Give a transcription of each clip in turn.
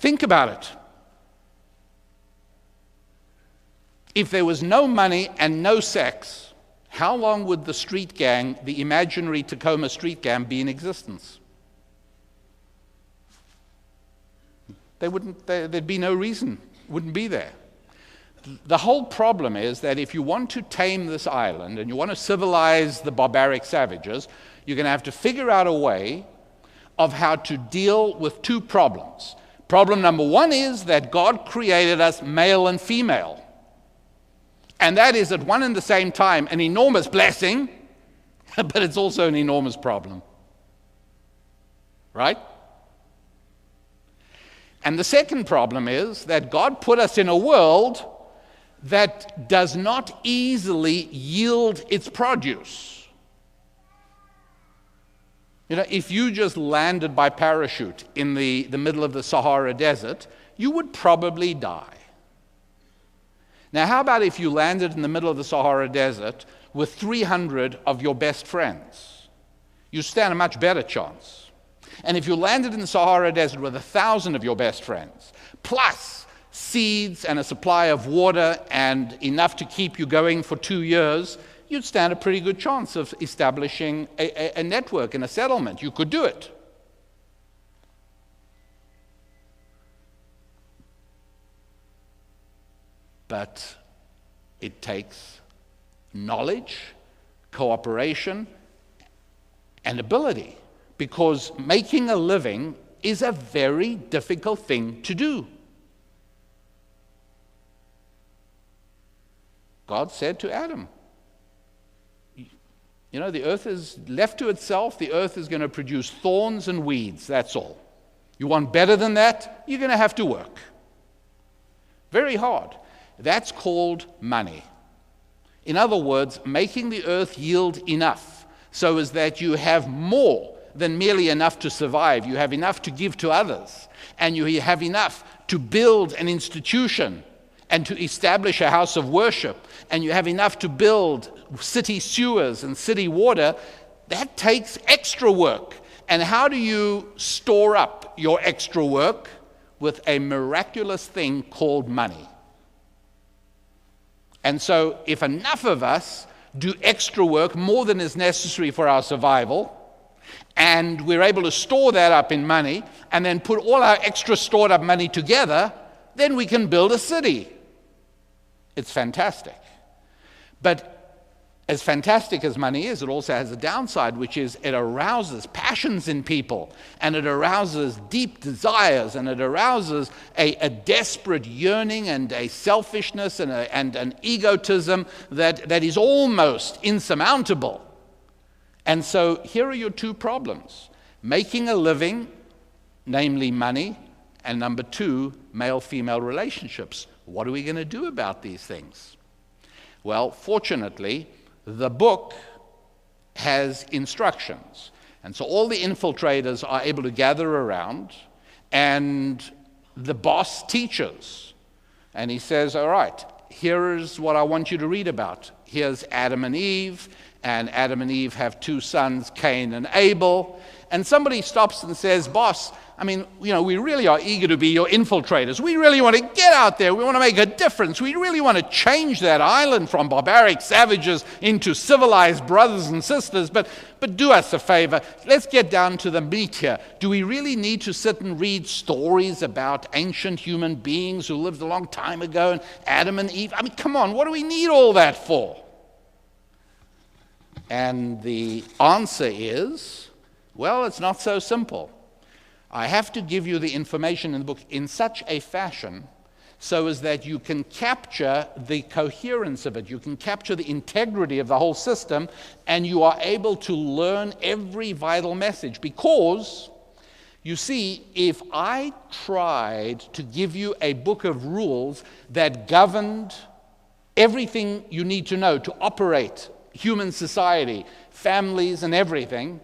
Think about it. If there was no money and no sex, how long would the street gang, the imaginary Tacoma street gang, be in existence? There'd be no reason, wouldn't be there. The whole problem is that if you want to tame this island and you want to civilize the barbaric savages, you're going to have to figure out a way of how to deal with two problems. Problem number one is that God created us male and female. And that is at one and the same time an enormous blessing, but it's also an enormous problem. Right? And the second problem is that God put us in a world that does not easily yield its produce. You know, if you just landed by parachute in the middle of the Sahara Desert, you would probably die. Now, how about if you landed in the middle of the Sahara Desert with 300 of your best friends? You stand a much better chance. And if you landed in the Sahara Desert with 1,000 of your best friends, plus seeds and a supply of water and enough to keep you going for 2 years, you'd stand a pretty good chance of establishing a network and a settlement. You could do it. But it takes knowledge, cooperation, and ability, because making a living is a very difficult thing to do. God said to Adam, you know, the earth is left to itself, the earth is going to produce thorns and weeds, that's all. You want better than that? You're going to have to work. Very hard. That's called money. In other words, making the earth yield enough so as that you have more than merely enough to survive. You have enough to give to others, and you have enough to build an institution and to establish a house of worship, and you have enough to build city sewers and city water. That takes extra work. And how do you store up your extra work? With a miraculous thing called money. And so if enough of us do extra work, more than is necessary for our survival, and we're able to store that up in money, and then put all our extra stored up money together, then we can build a city. It's fantastic. But as fantastic as money is, it also has a downside, which is it arouses passions in people, and it arouses deep desires, and it arouses a desperate yearning and a selfishness and an egotism that is almost insurmountable. And so here are your two problems: making a living, namely money, and number two, male-female relationships. What are we going to do about these things? Well, fortunately, the book has instructions. And so all the infiltrators are able to gather around, and the boss teaches. And he says, all right, here's what I want you to read about. Here's Adam and Eve have two sons, Cain and Abel. And somebody stops and says, boss, I mean, you know, we really are eager to be your infiltrators. We really want to get out there. We want to make a difference. We really want to change that island from barbaric savages into civilized brothers and sisters. But do us a favor. Let's get down to the meat here. Do we really need to sit and read stories about ancient human beings who lived a long time ago, and Adam and Eve? I mean, come on, what do we need all that for? And the answer is, well, it's not so simple. I have to give you the information in the book in such a fashion so as that you can capture the coherence of it, you can capture the integrity of the whole system, and you are able to learn every vital message. Because, you see, if I tried to give you a book of rules that governed everything you need to know to operate human society, families and everything,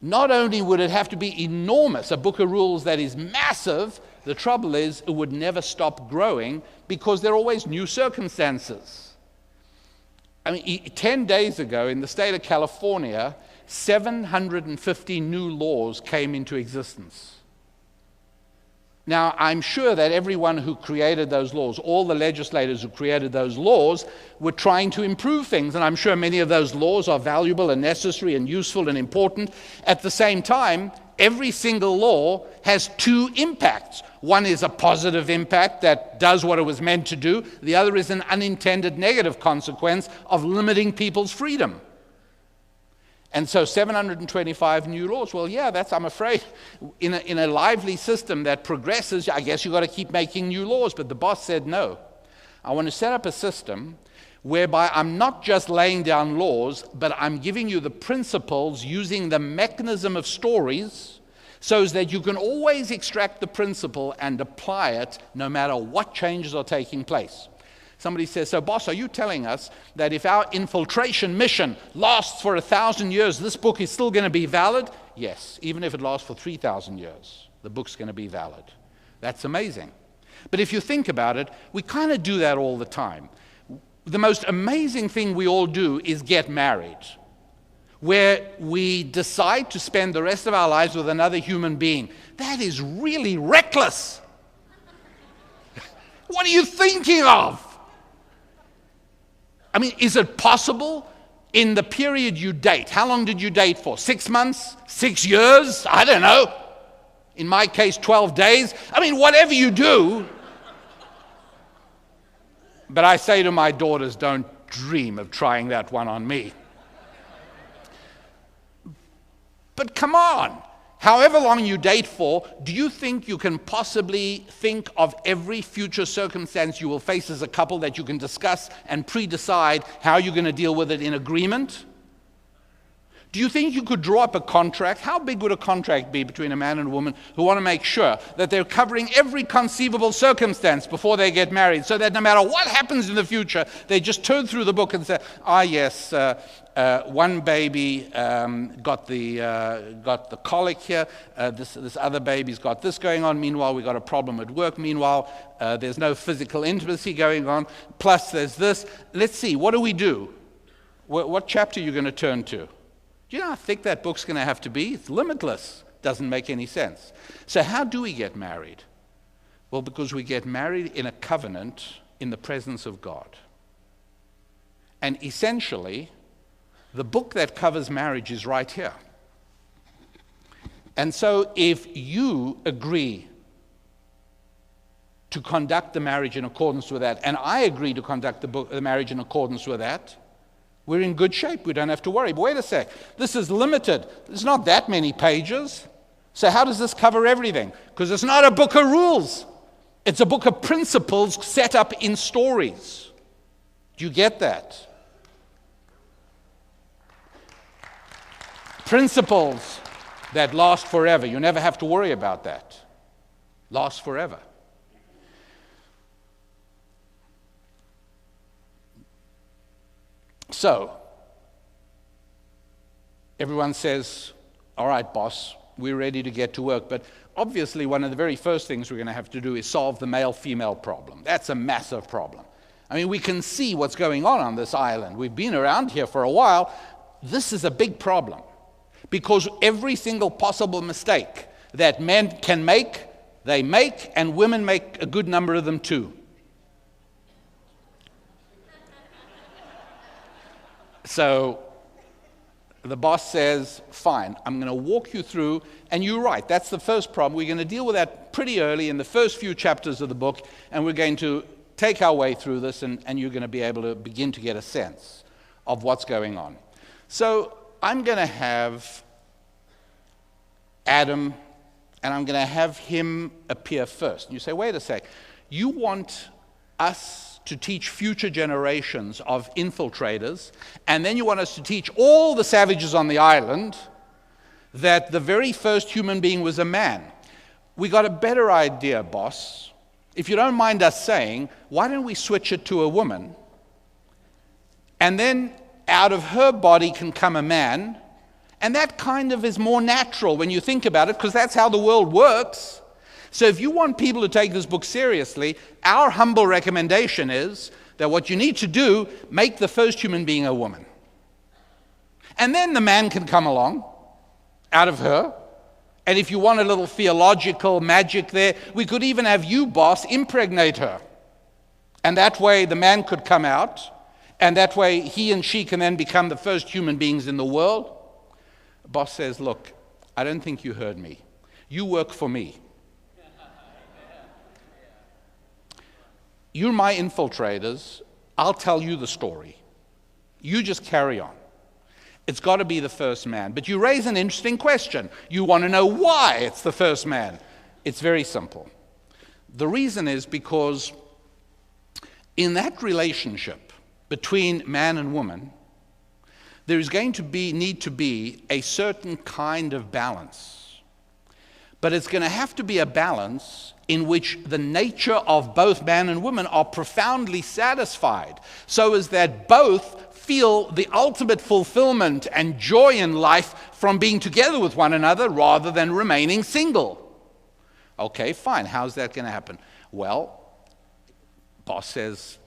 not only would it have to be enormous, a book of rules that is massive, the trouble is it would never stop growing because there are always new circumstances. I mean, 10 days ago in the state of California, 750 new laws came into existence. Now, I'm sure that everyone who created those laws, all the legislators who created those laws, were trying to improve things, and I'm sure many of those laws are valuable and necessary and useful and important. At the same time, every single law has two impacts. One is a positive impact that does what it was meant to do. The other is an unintended negative consequence of limiting people's freedom. And so 725 new laws. Well, yeah, I'm afraid, in a lively system that progresses, I guess you've got to keep making new laws. But the boss said, no. I want to set up a system whereby I'm not just laying down laws, but I'm giving you the principles using the mechanism of stories so that you can always extract the principle and apply it no matter what changes are taking place. Somebody says, so boss, are you telling us that if our infiltration mission lasts for 1,000 years, this book is still going to be valid? Yes, even if it lasts for 3,000 years, the book's going to be valid. That's amazing. But if you think about it, we kind of do that all the time. The most amazing thing we all do is get married, where we decide to spend the rest of our lives with another human being. That is really reckless. What are you thinking of? I mean, is it possible in the period you date? How long did you date for? 6 months? 6 years? I don't know. In my case, 12 days. I mean, whatever you do. But I say to my daughters, don't dream of trying that one on me. But come on. However long you date for, do you think you can possibly think of every future circumstance you will face as a couple that you can discuss and pre-decide how you're going to deal with it in agreement? Do you think you could draw up a contract? How big would a contract be between a man and a woman who want to make sure that they're covering every conceivable circumstance before they get married, so that no matter what happens in the future, they just turn through the book and say, yes, one baby got the colic here, this other baby's got this going on, meanwhile we got a problem at work, meanwhile there's no physical intimacy going on, plus there's this. Let's see, what do? What chapter are you going to turn to? Do you know how thick that book's going to have to be? It's limitless. Doesn't make any sense. So how do we get married? Well, because we get married in a covenant in the presence of God. And essentially, the book that covers marriage is right here. And so if you agree to conduct the marriage in accordance with that, and I agree to conduct the marriage in accordance with that, we're in good shape. We don't have to worry. But wait a sec. This is limited. There's not that many pages. So how does this cover everything? Because it's not a book of rules. It's a book of principles set up in stories. Do you get that? Principles that last forever. You never have to worry about that. Last forever. So, everyone says, all right, boss, we're ready to get to work. But obviously, one of the very first things we're going to have to do is solve the male-female problem. That's a massive problem. I mean, we can see what's going on this island. We've been around here for a while. This is a big problem. Because every single possible mistake that men can make, they make, and women make a good number of them too. So the boss says, fine, I'm going to walk you through, and you're right, that's the first problem. We're going to deal with that pretty early in the first few chapters of the book, and we're going to take our way through this, and you're going to be able to begin to get a sense of what's going on. So I'm going to have Adam, and I'm going to have him appear first. And you say, wait a sec, you want us to teach future generations of infiltrators, and then you want us to teach all the savages on the island that the very first human being was a man. We got a better idea, boss. If you don't mind us saying, why don't we switch it to a woman, and then out of her body can come a man, and that kind of is more natural when you think about it, because that's how the world works. So if you want people to take this book seriously, our humble recommendation is that what you need to do, make the first human being a woman. And then the man can come along out of her, And if you want a little theological magic there, we could even have you, boss, impregnate her. And that way the man could come out, and that way he and she can then become the first human beings in the world. Boss says, look, I don't think you heard me. You work for me. You're my infiltrators. I'll tell you the story. You just carry on. It's got to be the first man. But you raise an interesting question. You want to know why it's the first man. It's very simple. The reason is because in that relationship between man and woman, there is going to need to be a certain kind of balance. But it's going to have to be a balance in which the nature of both man and woman are profoundly satisfied, so as that both feel the ultimate fulfillment and joy in life from being together with one another rather than remaining single. Okay, fine. How's that going to happen? Well, boss says,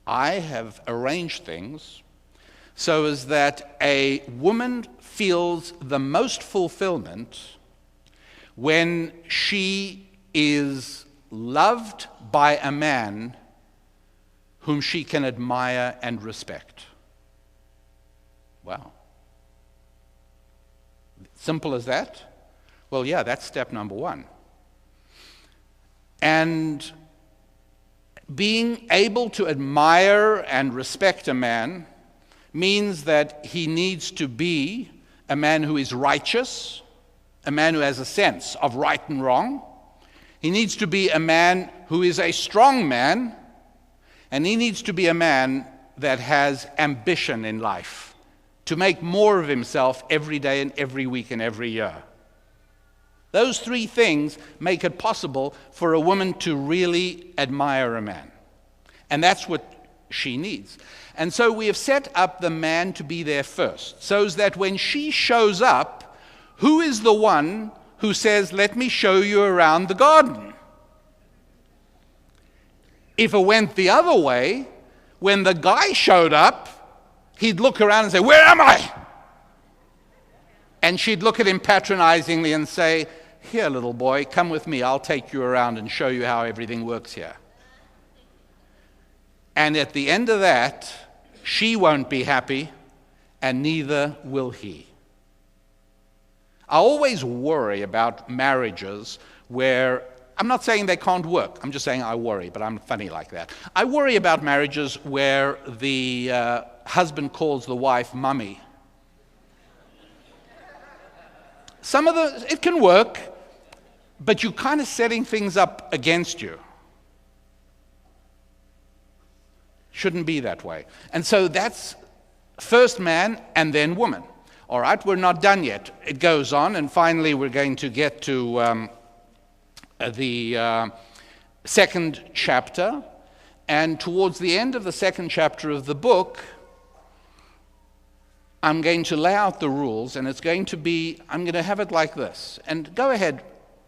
I have arranged things so as that a woman feels the most fulfillment when she is loved by a man whom she can admire and respect. Wow. Simple as that? Well, yeah, that's step number one. And being able to admire and respect a man means that he needs to be a man who is righteous, a man who has a sense of right and wrong. He needs to be a man who is a strong man, and he needs to be a man that has ambition in life, to make more of himself every day and every week and every year. Those three things make it possible for a woman to really admire a man. And that's what she needs. And so we have set up the man to be there first, so that when she shows up, who is the one who says, let me show you around the garden? If it went the other way, when the guy showed up, he'd look around and say, where am I? And she'd look at him patronizingly and say, here, little boy, come with me. I'll take you around and show you how everything works here. And at the end of that, she won't be happy, and neither will he. I always worry about marriages where, I'm not saying they can't work, I'm just saying I worry, but I'm funny like that. I worry about marriages where the husband calls the wife mummy. It can work, but you're kind of setting things up against you. Shouldn't be that way. And so that's first man and then woman. All right, we're not done yet. It goes on, and finally we're going to get to the second chapter. And towards the end of the second chapter of the book, I'm going to lay out the rules, and it's going to be, I'm going to have it like this. And go ahead,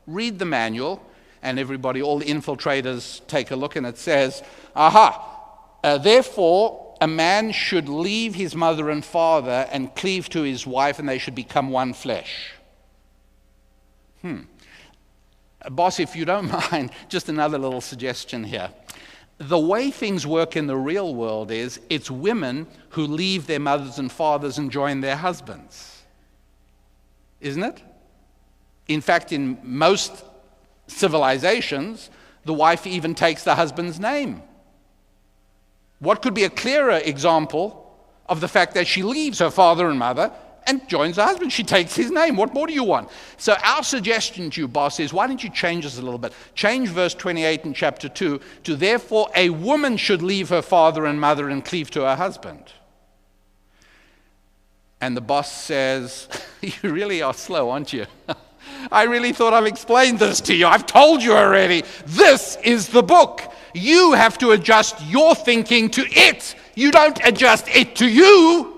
read the manual, and everybody, all the infiltrators, take a look, and it says, therefore, a man should leave his mother and father and cleave to his wife, and they should become one flesh. Boss, if you don't mind, just another little suggestion here. The way things work in the real world is it's women who leave their mothers and fathers and join their husbands. Isn't it? In fact, in most civilizations, the wife even takes the husband's name. What could be a clearer example of the fact that she leaves her father and mother and joins her husband? She takes his name. What more do you want? So our suggestion to you, boss, is why don't you change this a little bit? Change verse 28 in chapter 2 to, therefore, a woman should leave her father and mother and cleave to her husband. And the boss says, you really are slow, aren't you? I really thought I've explained this to you. I've told you already. This is the book. You have to adjust your thinking to it. You don't adjust it to you.